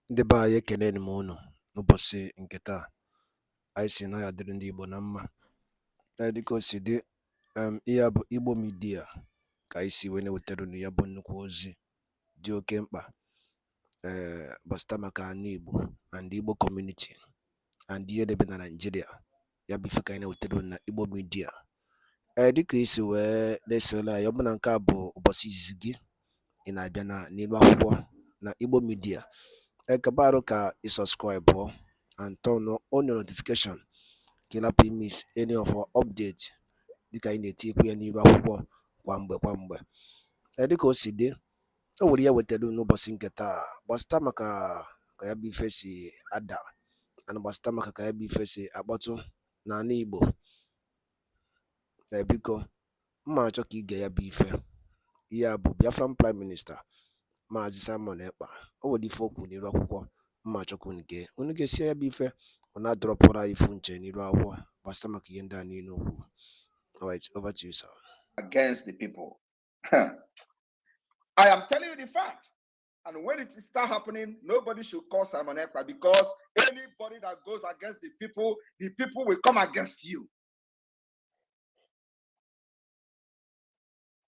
Ndị be anyị ekeneni m unu n'ụbọchị nke taa. Anyị sị na ya dịrị ndị Igbo na mma. Dịka o si dị, ihe a bụ Igbo Media ka anyị si wee na-ewetara unu ya bụ nnukwu ozi dị oke mkpa gbasịta maka ana Igbo and Igbo community and ihe debe na Nigeria. Ya bụ ife ka anyị na-ewetara unu na Igbo Media. Dịka isi wee na-esole anyị, ọ bụ na nke a bụ ụbọchị izizi gị ị na-abịa n'ilu akwụkwọ na Igbo Media, kabaru ka i subscribe and turn on your notification ka ị lapụ miss any of our update dịka anyị na-etikwu ya n'ilu akwụkwọ kwa mgbe. Dịka o si dị, o nwere ya wetara n'ụbọchị nke taa gbasịta maka ka ya bụ ife si ada and gbasịta maka ka ya bụ ife si akpọtụ n'ala Igbo. Biko mma achọ ka ige ya bụ ife. Ihe a bụ Biafran Prime Minister Maazị Simon Ekpa. O nwere ife okwu n'ilu akwụkwọ mma achọ ka unu ga-esi ya bụ ife ọ na-adọrọpụrụ anyị ifu nche n'ilu akwụkwọ gbasịta maka ihe ndị a niile okwu. Alright, over to you, sir. Against the people. I am telling you the fact. And when it start happening, nobody should call Simon Ekpa, because anybody that goes against the people will come against you.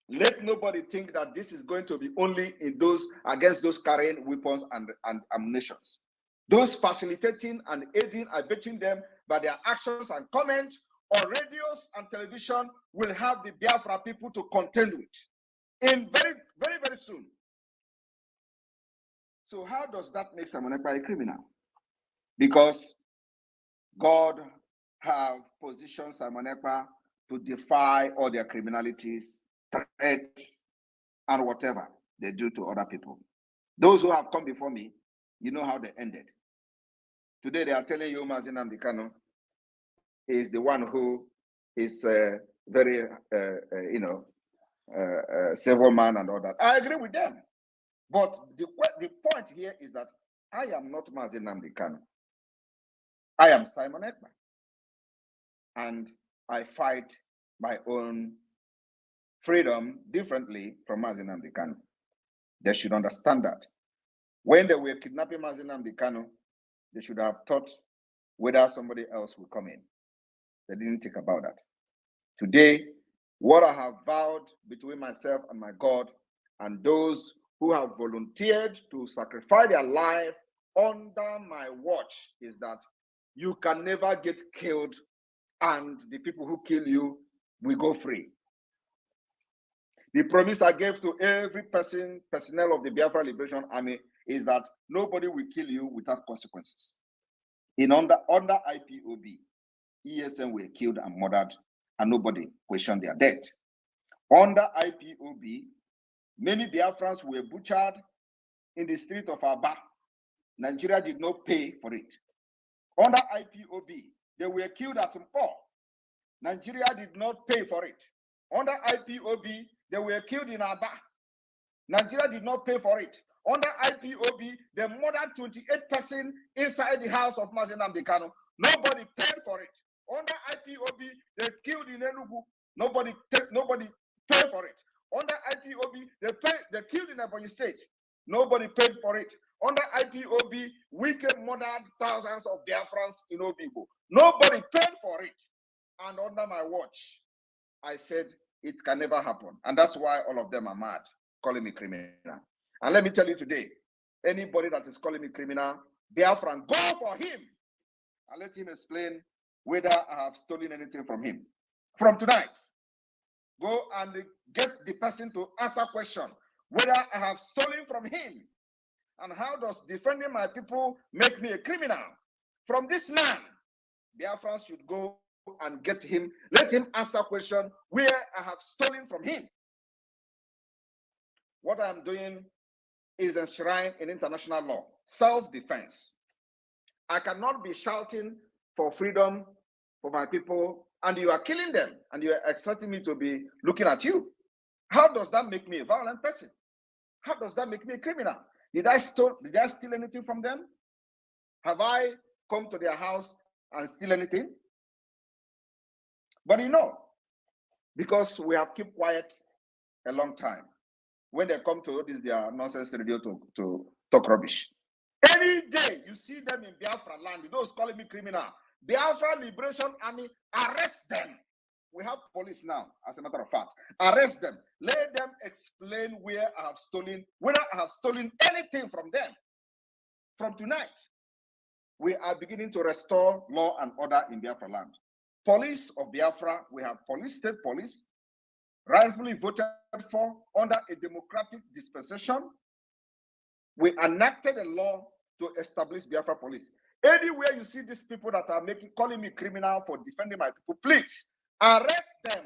Let nobody think that this is going to be only in those against those carrying weapons and ammunition. Those facilitating and aiding, abetting them by their actions and comments on radios and television will have the Biafra people to contend with in very soon. So how does that make Simon Ekpa a criminal? Because God have positioned Simon Ekpa to defy all their criminalities, threats, and whatever they do to other people. Those who have come before me, you know how they ended. Today they are telling you Mazi Nnamdi Kanu is the one who is very, civil man and all that. I agree with them. But the point here is that I am not Mazi Nnamdi Kanu. I am Simon Ekpa. And I fight my own freedom differently from Mazi Nnamdi Kanu. They should understand that. When they were kidnapping Mazi Nnamdi Kanu, they should have thought whether somebody else will come in. They didn't think about that. Today, what I have vowed between myself and my God and those who have volunteered to sacrifice their life under my watch is that you can never get killed and the people who kill you will go free. The promise I gave to every personnel of the Biafra Liberation Army is that nobody will kill you without consequences. Under IPOB, ESN were killed and murdered and nobody questioned their death. Under IPOB, many Biafrans were butchered in the street of Aba. Nigeria did not pay for it. Under IPOB, they were killed at Mpo. Nigeria did not pay for it. Under IPOB, they were killed in Aba. Nigeria did not pay for it. Under IPOB, they murdered 28 persons inside the house of Mazi Nnamdi Kanu. Nobody paid for it. Under IPOB, they killed in Enugu. Nobody paid for it. Under IPOB, they killed in Ebonyi State. Nobody paid for it. Under IPOB, wicked murdered thousands of Biafrans in Obigbo. Nobody paid for it. And under my watch, I said it can never happen. And that's why all of them are mad, calling me criminal. And let me tell you today, anybody that is calling me criminal, Biafran, go for him and let him explain whether I have stolen anything from him. From tonight, go and get the person to answer question whether I have stolen from him. And how does defending my people make me a criminal? From this man, Biafrans should go and get him, let him answer question where I have stolen from him. What I'm doing is enshrined in international law, self-defense. I cannot be shouting for freedom for my people and you are killing them and you are expecting me to be looking at you. How does that make me a violent person? How does that make me a criminal? Did I steal anything from them? Have I come to their house and steal anything? But you know, because we have kept quiet a long time, when they come to this their nonsense radio to talk rubbish, Any day you see them in Biafra land, those calling me criminal, Biafra Liberation Army, arrest them. We have police now, as a matter of fact. Arrest them. Let them explain where I have stolen, whether I have stolen anything from them. From tonight, we are beginning to restore law and order in Biafra land. Police of Biafra, we have police, state police, rightfully voted for under a democratic dispensation. We enacted a law to establish Biafra police. Anywhere you see these people that are calling me criminal for defending my people, please arrest them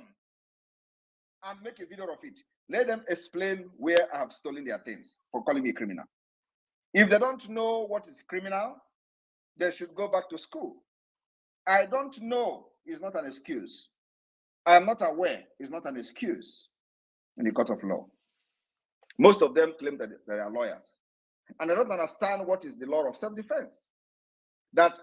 and make a video of it. Let them explain where I have stolen their things for calling me criminal. If they don't know what is criminal, they should go back to school. I don't know is not an excuse. I am not aware is not an excuse in the court of law. Most of them claim that they are lawyers. And they don't understand what is the law of self-defense. That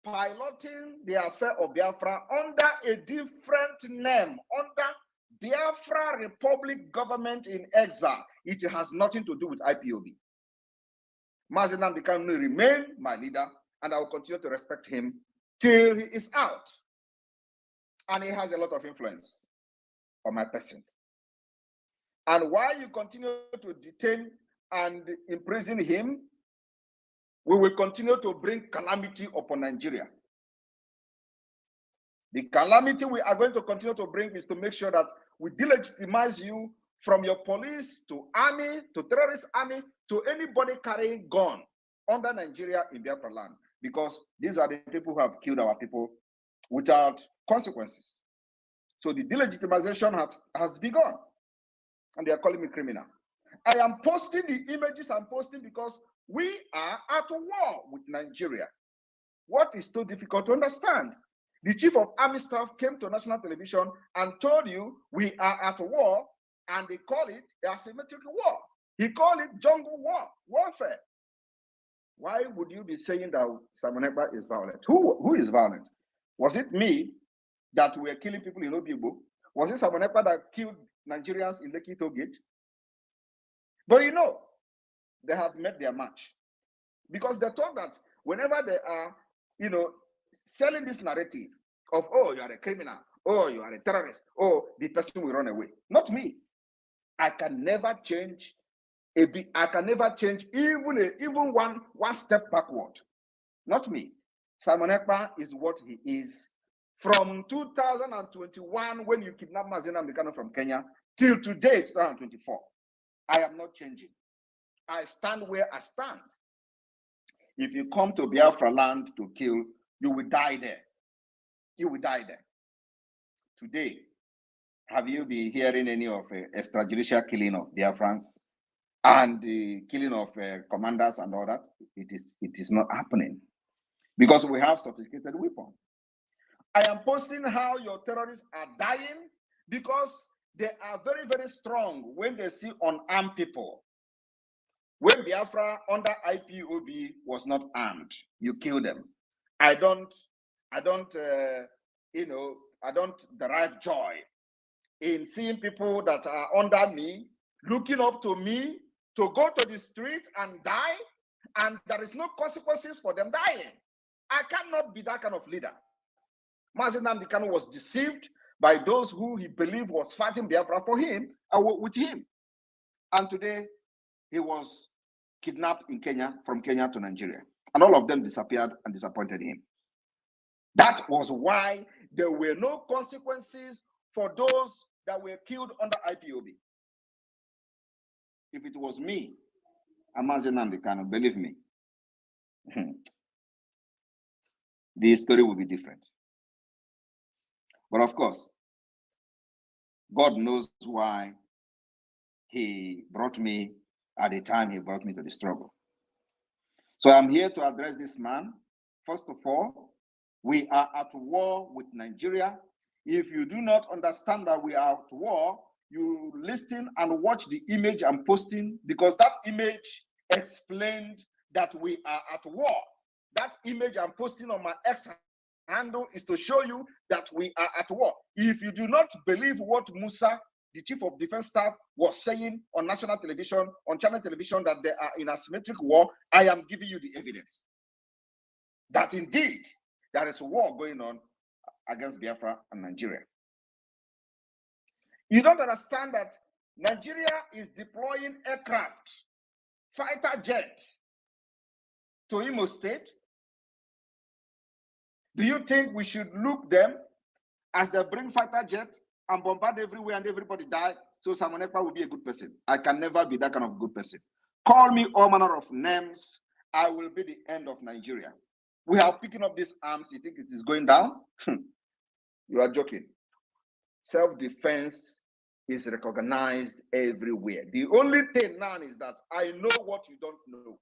piloting the affair of Biafra under a different name, under Biafra Republic government in exile, it has nothing to do with IPOB. Mazi Nnamdi Kanu will remain my leader, and I will continue to respect him till he is out. And he has a lot of influence on my person. And while you continue to detain and imprison him, we will continue to bring calamity upon Nigeria. The calamity we are going to continue to bring is to make sure that we delegitimize you from your police to army, to terrorist army, to anybody carrying gun under Nigeria in Biafra land. Because these are the people who have killed our people without consequences. So the delegitimization has begun. And they are calling me criminal. I am posting the images I'm posting because we are at war with Nigeria. What is so difficult to understand? The chief of army staff came to national television and told you we are at war, and they call it a symmetric war. He called it jungle warfare. Why would you be saying that Simon Ekpa is violent? Who is violent? Was it me that were killing people in Obibo? Was it Simon Ekpa that killed Nigerians in Lekki Tollgate? But you know, they have met their match. Because they thought that whenever they are, selling this narrative of, oh, you are a criminal, oh, you are a terrorist, oh, the person will run away. Not me. I can never change a bit. I can never change even one step backward. Not me. Simon Ekpa is what he is from 2021 when you kidnapped Mazi Nnamdi Kanu from Kenya till today, 2024. I am not changing. I stand where I stand. If you come to Biafra land to kill, you will die there. You will die there. Today, have you been hearing any of extrajudicial killing of Biafrans and the killing of commanders and all that? It is not happening because we have sophisticated weapons. I am posting how your terrorists are dying because they are very, very strong when they see unarmed people. When Biafra under IPOB was not armed, you kill them. I don't derive joy in seeing people that are under me, looking up to me, to go to the street and die, and there is no consequences for them dying. I cannot be that kind of leader. Mazi Nnamdi Kanu was deceived by those who he believed was fighting Biafra for him and with him. And today, he was kidnapped in Kenya, from Kenya to Nigeria. And all of them disappeared and disappointed him. That was why there were no consequences for those that were killed under IPOB. If it was me, Mazi Nnamdi Kanu, believe me, the story would be different. But of course, God knows why he brought me at the time he brought me to the struggle. So I'm here to address this man. First of all, we are at war with Nigeria. If you do not understand that we are at war, you listen and watch the image I'm posting, because that image explained that we are at war. That image I'm posting on my X handle is to show you that we are at war. If you do not believe what Musa the chief of defense staff was saying on national television, on channel television, that they are in a symmetric war, I am giving you the evidence that indeed there is a war going on against Biafra and Nigeria. You don't understand that Nigeria is deploying aircraft, fighter jets to Imo State. Do you think we should look them as they bring fighter jet and bombard everywhere and everybody die? So Simon Ekpa will be a good person. I can never be that kind of good person. Call me all manner of names. I will be the end of Nigeria. We are picking up these arms. You think it is going down? You are joking. Self-defense is recognized everywhere. The only thing now is that I know what you don't know.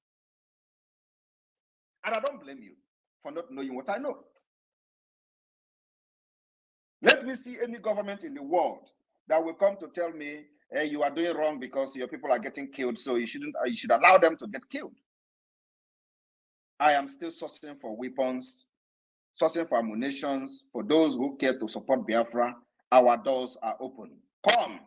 And I don't blame you for not knowing what I know. Let me see any government in the world that will come to tell me, hey, you are doing wrong because your people are getting killed, so you should allow them to get killed. I am still sourcing for weapons, sourcing for ammunition. For those who care to support Biafra, our doors are open. Come.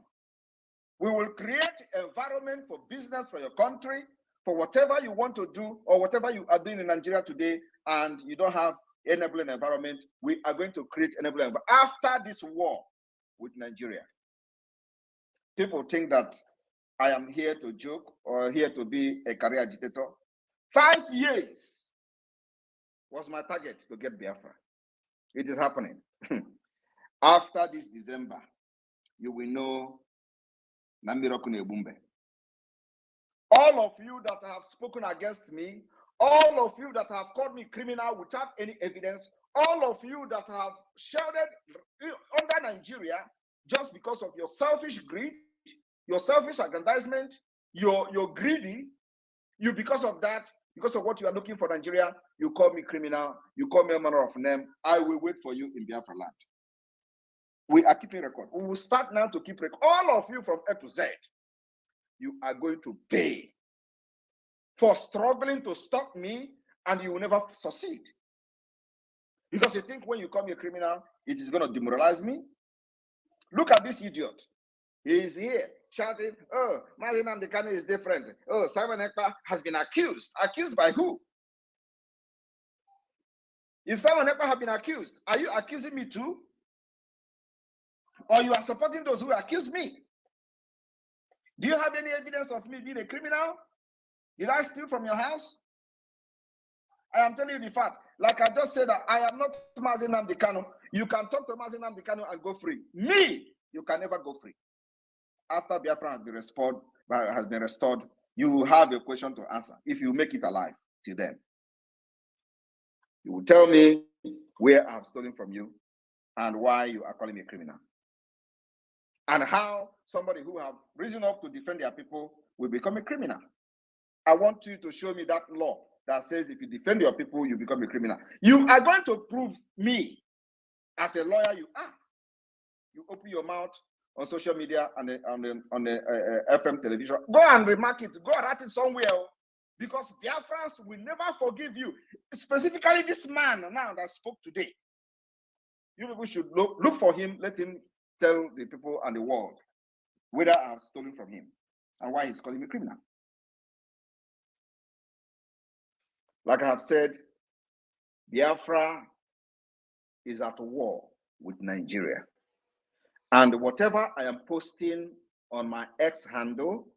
We will create environment for business for your country, for whatever you want to do or whatever you are doing in Nigeria today, and you don't have enabling environment. We are going to create enabling environment after this war with Nigeria. People think that I am here to joke or here to be a career agitator. 5 years was my target to get Biafra. It is happening. After this December, you will know Namiroku Bumbe. All of you that have spoken against me, all of you that have called me criminal without any evidence, all of you that have shouted under Nigeria just because of your selfish greed, your selfish aggrandizement, you're greedy, you because of that, because of what you are looking for Nigeria, you call me criminal, you call me a manner of name. I will wait for you in Biafra land. We are keeping record. We will start now to keep record. All of you from A to Z, you are going to pay for struggling to stop me, and you will never succeed. Because you think when you call me a criminal, it is going to demoralize me. Look at this idiot. He is here shouting, oh, Mazi Nnamdi Kanu is different. Oh, Simon Ekpa has been accused. Accused by who? If Simon Ekpa have been accused, are you accusing me too? Or you are supporting those who accuse me? Do you have any evidence of me being a criminal? Did I steal from your house? I am telling you the fact. Like I just said, that I am not Mazi Nnamdi Kanu. You can talk to Mazi Nnamdi Kanu and go free. Me, you can never go free. After Biafra has been restored, you will have a question to answer if you make it alive till then. You will tell me where I have stolen from you and why you are calling me a criminal. And how somebody who have risen up to defend their people will become a criminal. I want you to show me that law that says if you defend your people, you become a criminal. You are going to prove me as a lawyer you are. You open your mouth on social media and on the FM television. Go and remark it. Go and write it somewhere. Because Biafrans will never forgive you. Specifically this man now that spoke today. You people should look for him. Let him tell the people and the world whether I have stolen from him and why he's calling me criminal. Like I have said, Biafra is at war with Nigeria. And whatever I am posting on my X handle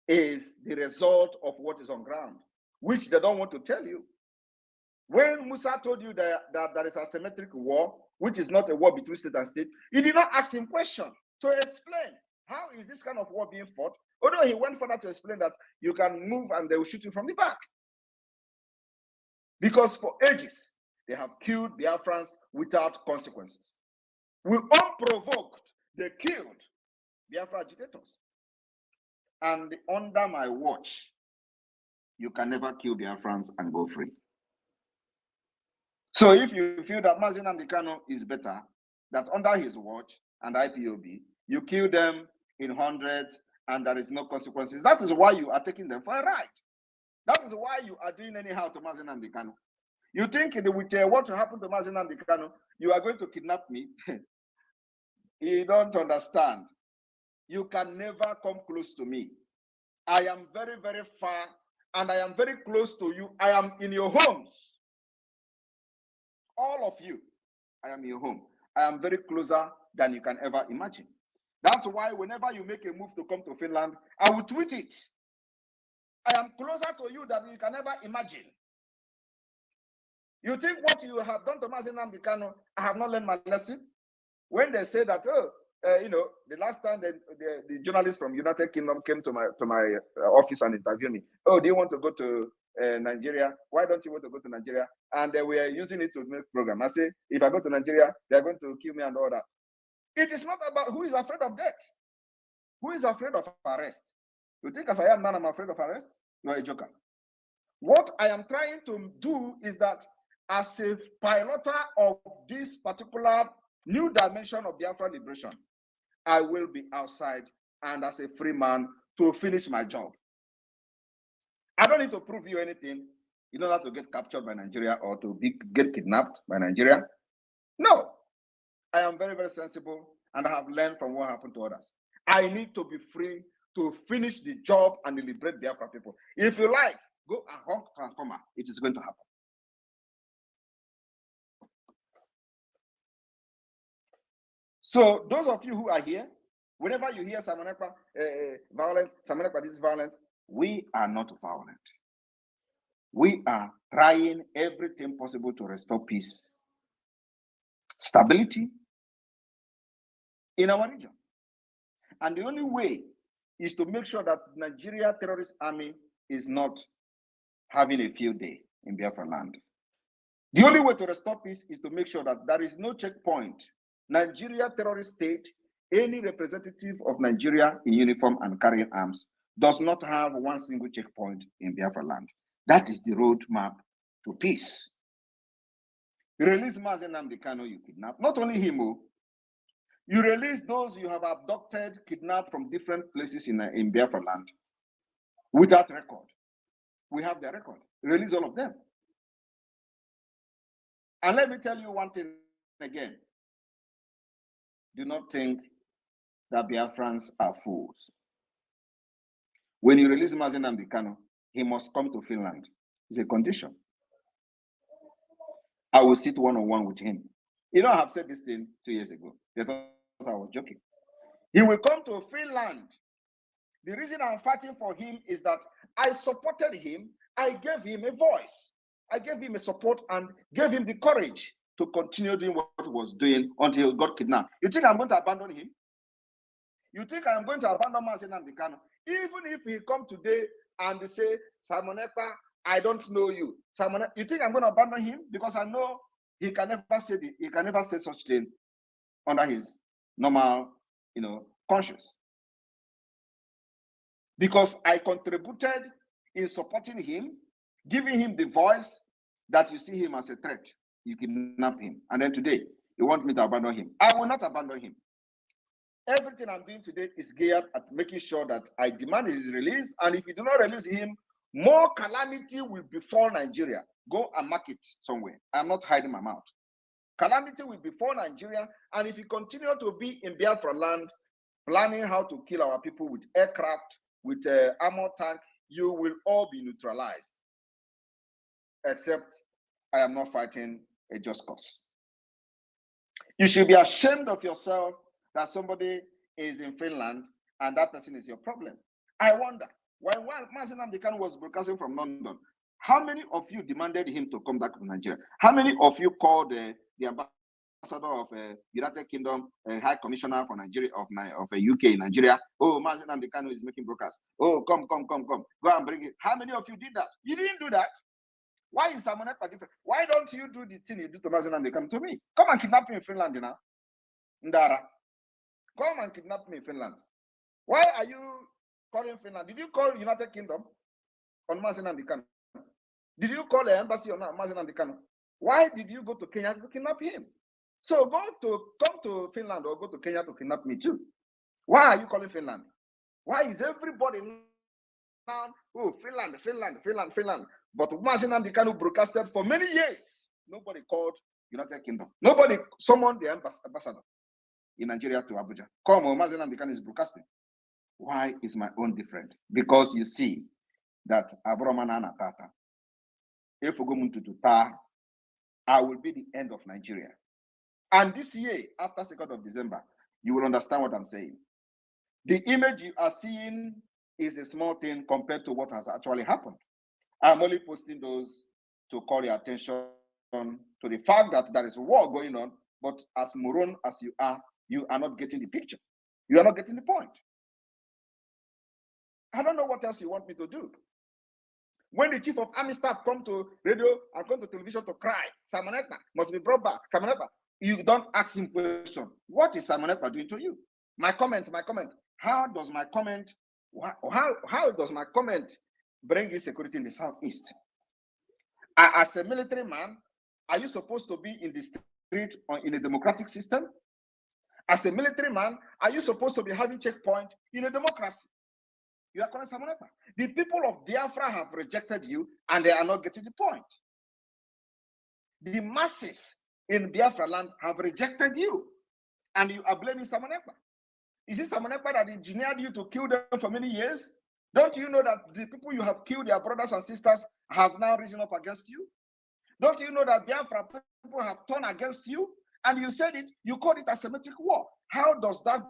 is the result of what is on ground, which they don't want to tell you. When Musa told you that there is a symmetric war, which is not a war between state and state, you did not ask him question to explain how is this kind of war being fought, although he went further to explain that you can move and they will shoot you from the back. Because for ages, they have killed Biafrans without consequences. We unprovoked, they killed Biafra agitators. And under my watch, you can never kill Biafrans and go free. So if you feel that Mazi Nnamdi Kanu is better, that under his watch and IPOB, you kill them in hundreds and there is no consequences, that is why you are taking them for a ride. That is why you are doing anyhow to Mazi Nnamdi Kanu. You think with what happened to Mazi Nnamdi Kanu, you are going to kidnap me? You don't understand. you can never come close to me. I am very, very far, and I am very close to you. I am in your homes. All of you, I am in your home. I am very closer than you can ever imagine. That's why whenever you make a move to come to Finland, I will tweet it. I am closer to you than you can ever imagine. You think what you have done to Mazi Nnamdi Kanu, I have not learned my lesson? When they say that, the last time the journalist from United Kingdom came to my office and interviewed me, oh, do you want to go to Nigeria? Why don't you want to go to Nigeria? And they were using it to make program. I say, if I go to Nigeria, they're going to kill me and all that. It is not about who is afraid of death. Who is afraid of arrest? You think as I am now, I'm afraid of arrest? You're a joker. What I am trying to do is that as a piloter of this particular new dimension of Biafra liberation, I will be outside and as a free man to finish my job. I don't need to prove you anything. You don't have to get captured by Nigeria or to get kidnapped by Nigeria. No, I am very, very sensible and I have learned from what happened to others. I need to be free to finish the job and liberate Biafra people. If you like, go and hug transformer. It is going to happen. So those of you who are here, whenever you hear Simon Ekpa violent, Simon Ekpa this violent, we are not violent. We are trying everything possible to restore peace, stability in our region. And the only way is to make sure that Nigeria terrorist army is not having a field day in Biafra land. The only way to restore peace is to make sure that there is no checkpoint. Nigeria terrorist state, any representative of Nigeria in uniform and carrying arms does not have one single checkpoint in Biafra land. That is the roadmap to peace. Release Mazi Nnamdi Kanu, you kidnap. Not only him, you release those you have abducted, kidnapped from different places in Biafra land without record. We have their record. Release all of them. And let me tell you one thing again. Do not think that Biafrans are fools. When you release Mazi Nnamdi Kanu, he must come to Finland. It's a condition. I will sit one-on-one with him. You know, I have said this thing 2 years ago. They thought I was joking. He will come to Finland. The reason I'm fighting for him is that I supported him. I gave him a voice. I gave him a support and gave him the courage to continue doing what he was doing until he got kidnapped. You think I'm going to abandon him? You think I'm going to abandon Mazi Nnamdi Kanu? Even if he come today and say, Simon Ekpa, I don't know you. Simon, you think I'm going to abandon him? Because I know he can never say such thing under his normal, conscience. Because I contributed in supporting him, giving him the voice that you see him as a threat. You kidnap him. And then today, you want me to abandon him. I will not abandon him. Everything I'm doing today is geared at making sure that I demand his release. And if you do not release him, more calamity will befall Nigeria. Go and mark it somewhere. I'm not hiding my mouth. Calamity will befall Nigeria. And if you continue to be in Biafra land, planning how to kill our people with aircraft, with armor tank, you will all be neutralized. Except I am not fighting a just cause. You should be ashamed of yourself that somebody is in Finland and that person is your problem. I wonder, when Mazi Nnamdi Kanu was broadcasting from London, how many of you demanded him to come back to Nigeria? How many of you called the ambassador of United Kingdom, High Commissioner for Nigeria of UK in Nigeria? Oh, Mazi Nnamdi Kanu is making broadcast. Oh, come. Go and bring it. How many of you did that? You didn't do that. Why is Simon Ekpa different? Why don't you do the thing you do to Mazi Nnamdi Kanu to me? Come and kidnap me in Finland, Ndara. Come and kidnap me in Finland. Why are you calling Finland? Did you call United Kingdom on Mazi Nnamdi Kanu? Did you call the embassy on Mazi Nnamdi Kanu? Why did you go to Kenya to kidnap him? So come to Finland or go to Kenya to kidnap me too. Why are you calling Finland? Why is everybody now, oh, Finland? But Mazi Nnamdi Kanu broadcasted for many years. Nobody called United Kingdom. Nobody summoned the ambassador in Nigeria to Abuja. Come on, Mazi Nnamdi Kanu is broadcasting. Why is my own different? Because you see that Abromana Tata, if we go to Ta, I will be the end of Nigeria. And this year, after 2nd of December, you will understand what I'm saying. The image you are seeing is a small thing compared to what has actually happened. I'm only posting those to call your attention to the fact that there is war going on, but as moron as you are not getting the picture. You are not getting the point. I don't know what else you want me to do. When the chief of army staff come to radio and come to television to cry, Simon Ekpa must be brought back. Simon Ekpa, you don't ask him question. What is Simon Ekpa doing to you? My comment. How does my comment bring you security in the Southeast? As a military man, are you supposed to be in the street or in a democratic system? As a military man, are you supposed to be having checkpoint in a democracy? You are calling Simon Ekpa. The people of Biafra have rejected you and they are not getting the point. The masses in Biafra land have rejected you and you are blaming Simon Ekpa. Is it Simon Ekpa that engineered you to kill them for many years? Don't you know that the people you have killed, their brothers and sisters, have now risen up against you? Don't you know that Biafra people have turned against you? And you said it, you called it a symmetric war. How does that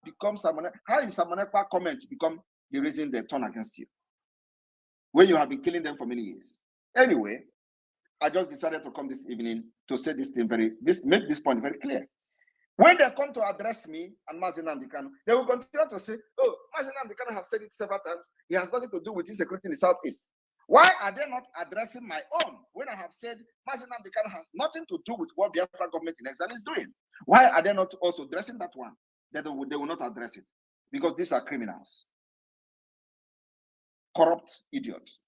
become Simon Ekpa? How is Simon Ekpa comment become the reason they turn against you when you have been killing them for many years? Anyway, I just decided to come this evening to say this thing make this point very clear. When they come to address me and Mazi Nnamdi Kanu, they will continue to say, oh, Mazi Nnamdi Kanu have said it several times. He has nothing to do with insecurity in the Southeast. Why are they not addressing my own when I have said Mazi Nnamdi Kanu has nothing to do with what Biafra government in exile is doing? Why are they not also addressing that one? They will not address it because these are criminals. Corrupt idiots.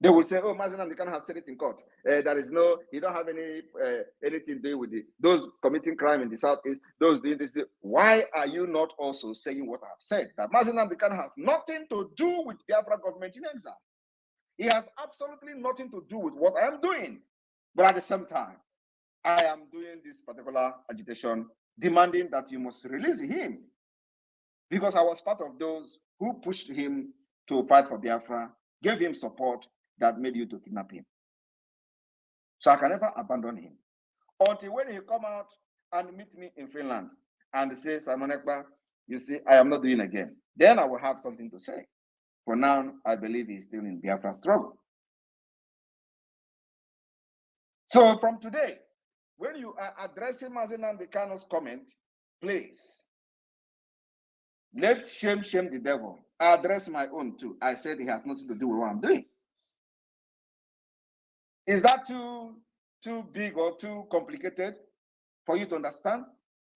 They will say, oh, Mazi Nnamdi Kanu have said it in court. You don't have anything to do with those committing crime in the Southeast, those doing this. Why are you not also saying what I've said? That Mazi Nnamdi Kanu has nothing to do with Biafra government in exile. He has absolutely nothing to do with what I am doing. But at the same time, I am doing this particular agitation, demanding that you must release him. Because I was part of those who pushed him to fight for Biafra, gave him support, that made you to kidnap him. So I can never abandon him. Until when he come out and meet me in Finland and say, Simon Ekpa, you see, I am not doing again. Then I will have something to say. For now, I believe he's still in Biafra struggle. So from today, when you are addressing Mazi Nnamdi Kanu's comment, please, let shame the devil. I address my own too. I said he has nothing to do with what I'm doing. Is that too big or too complicated for you to understand?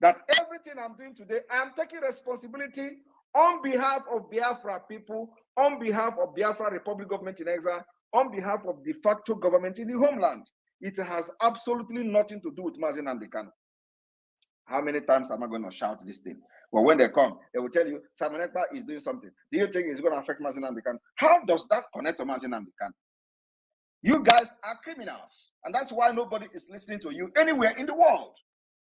That everything I'm doing today, I'm taking responsibility on behalf of Biafra people, on behalf of Biafra Republic government in exile, on behalf of de facto government in the homeland. It has absolutely nothing to do with Mazi Nnamdi Kanu. How many times am I going to shout this thing? Well, when they come, they will tell you, Simon Ekpa is doing something. Do you think it's going to affect Mazi Nnamdi Kanu? How does that connect to Mazi Nnamdi Kanu? You guys are criminals. And that's why nobody is listening to you anywhere in the world.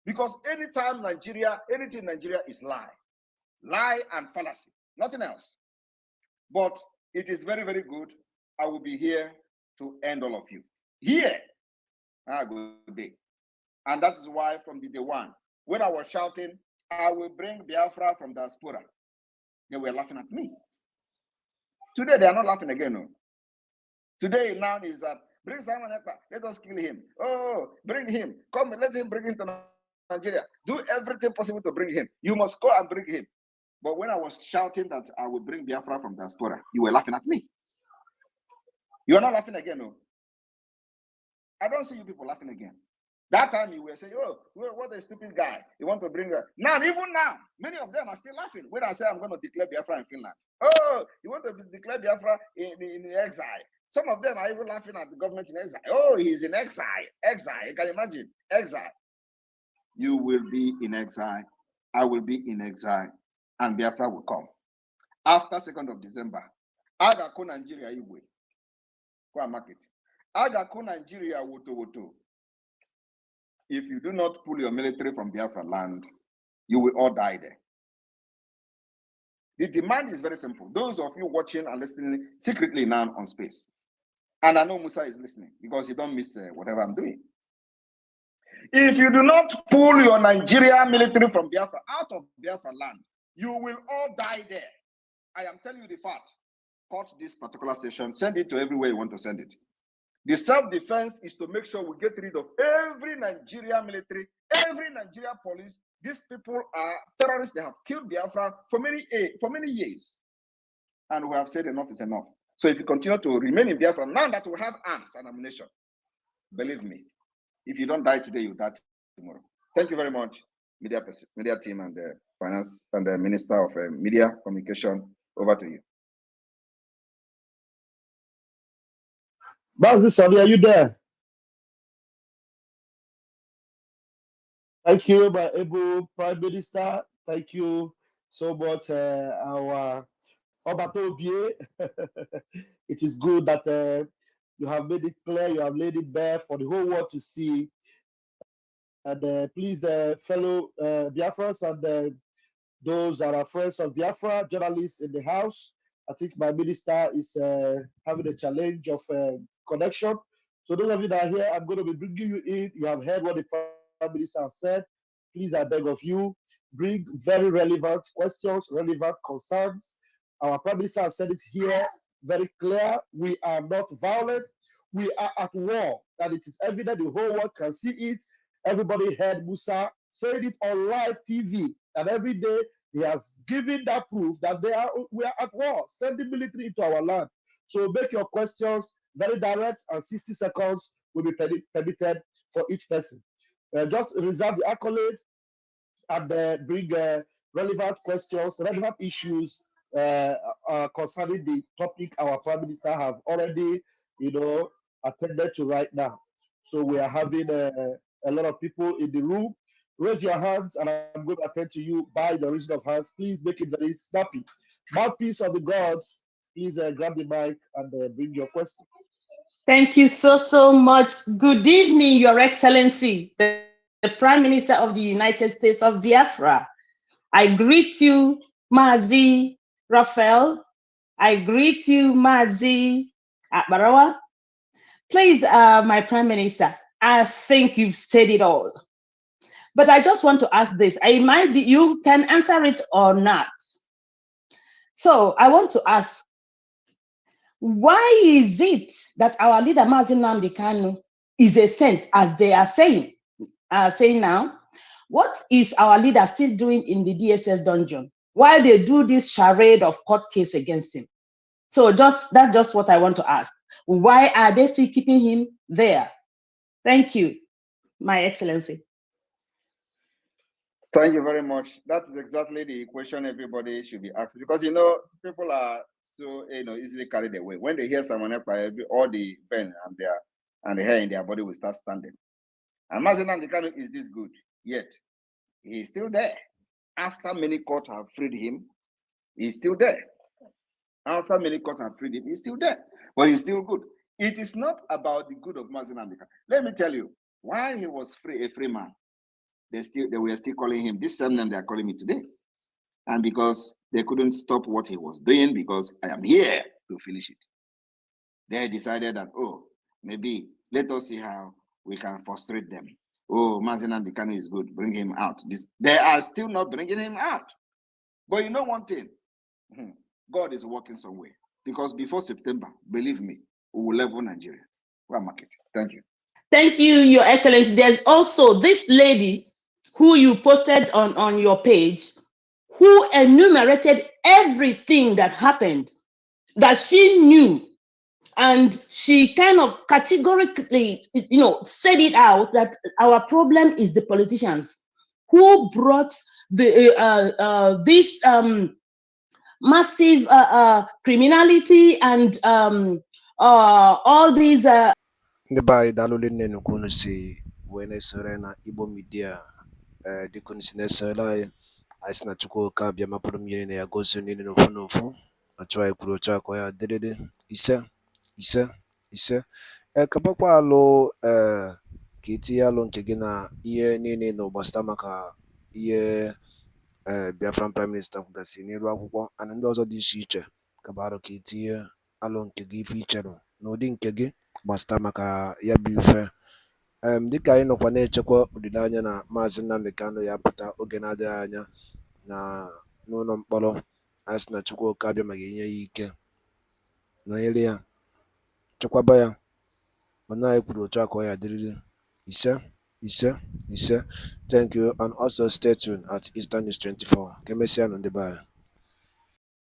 Because anything Nigeria is lie. Lie and fallacy. Nothing else. But it is very, very good. I will be here to end all of you. Here. Good day. And that is why from the day one, when I was shouting, I will bring Biafra from diaspora, they were laughing at me. Today, they are not laughing again. No. Today now is that bring Simon Ekpa, let us kill him. Oh, bring him. Come, let him bring him to Nigeria. Do everything possible to bring him. You must go and bring him. But when I was shouting that I will bring Biafra from diaspora, you were laughing at me. You are not laughing again, no? I don't see you people laughing again. That time you were saying, oh, what a stupid guy. You want to bring her. Now, even now, many of them are still laughing when I say I'm going to declare Biafra in Finland. Oh, you want to declare Biafra in exile. Some of them are even laughing at the government in exile. Oh, he's in exile. Exile. You can imagine. Exile. You will be in exile. I will be in exile. And Biafra will come. After 2nd of December, Agako Nigeria Igwe. Go and mark it. Agako Nigeria Woto. If you do not pull your military from Biafra land, you will all die there. The demand is very simple. Those of you watching and listening secretly now on Space, and I know Musa is listening because you don't miss whatever I'm doing. If you do not pull your Nigerian military from Biafra out of Biafra land, you will all die there. I am telling you the fact. Cut this particular session, send it to everywhere you want to send it. The self-defense is to make sure we get rid of every Nigerian military, every Nigerian police. These people are terrorists. They have killed Biafra for many years. And we have said enough is enough. So if you continue to remain in Biafra, now that we have arms and ammunition, believe me, if you don't die today, you die tomorrow. Thank you very much, media team and the finance and the Minister of Media Communication. Over to you. Mazi, are you there? Thank you, my able Prime Minister. Thank you so much, our Obatobie. It is good that you have made it clear, you have laid it bare for the whole world to see. And please, fellow Biafrans and those that are friends of Biafra, journalists in the house, I think my minister is having a challenge of connection. So those of you that are here, I'm going to be bringing you in. You have heard what the Prime Minister has said. Please, I beg of you, bring very relevant questions, relevant concerns. Our Prime Minister has said it here very clear. We are not violent. We are at war. And it is evident the whole world can see it. Everybody heard Musa saying it on live TV. And every day he has given that proof that we are at war, sending military into our land. So make your questions very direct, and 60 seconds will be permitted for each person. Just reserve the accolade and bring relevant questions, relevant issues concerning the topic our Prime Minister have already, attended to right now. So we are having a lot of people in the room. Raise your hands, and I'm going to attend to you by the raising of hands. Please make it very snappy. Mouthpiece of the gods, please grab the mic and bring your question. Thank you so much. Good evening, Your Excellency, the Prime Minister of the United States of Biafra. I greet you, Mazi Raphael. I greet you, Mazi Barawa. Please, my Prime Minister, I think you've said it all. But I just want to ask this. You can answer it or not. So I want to ask, why is it that our leader, Mazi Nnamdi Kanu, is a saint, as they are saying now? What is our leader still doing in the DSS dungeon while they do this charade of court case against him? So that's just what I want to ask. Why are they still keeping him there? Thank you, My Excellency. Thank you very much. That is exactly the question everybody should be asking, because people are so easily carried away. When they hear someone else, all the pen and the hair in their body will start standing. And Mazi Nnamdi Kanu is this good, yet he's still there. After many courts have freed him, he's still there. After many courts have freed him, he's still there, but he's still good. It is not about the good of Mazi Nnamdi Kanu. Let me tell you, while he was a free man, they were still calling him this same name they are calling me today. And because they couldn't stop what he was doing, because I am here to finish it, they decided that, maybe let us see how we can frustrate them. Mazi Nnamdi Kanu is good, bring him out. They are still not bringing him out. But you know one thing, God is working somewhere, because before September, believe me, we will level Nigeria. We're market. Thank you. Thank you, Your Excellency. There's also this lady who you posted on your page, who enumerated everything that happened, that she knew. And she kind of categorically, said it out that our problem is the politicians who brought this massive criminality and all these. Ndị be anyị daalụ nne nnukwu unu si wee na-esore na Igbo Media dịka unu si na-esore anyị sị na Chukwu oke abịa mapụrụ mmiri na ya gosi niile n'ofu n'ofu otu anyị kwuru otu akọ ya dịrịrị ise kabakwa alụ ka itinye alụ nke gị na ihe niile na gbasara maka ihe Biafran Prime Minister kwugasị n'elu akwụkwọ and ndị ọzọ dị iche iche kabarụ ka etinye alụ nke gị ife icherụ n'ụdị nke gị gbasata maka ya bụ ife. Dịka anyị nọkwa na-echekwa olileanya na Maazị Nnamdi Kanu ya pụta oge na-adịghị anya n'ụlọ mkpọrọ, anyị sị na Chukwuka abịa ma ga-enye ya ike, nọnyere ya, chekwaba ya. Mana anyị kwuru otu a ka ọ ya dịrịrị. Ise. Thank you, and also stay tuned at Eastern News 24. Ka emesịa nụ ndị be anyị.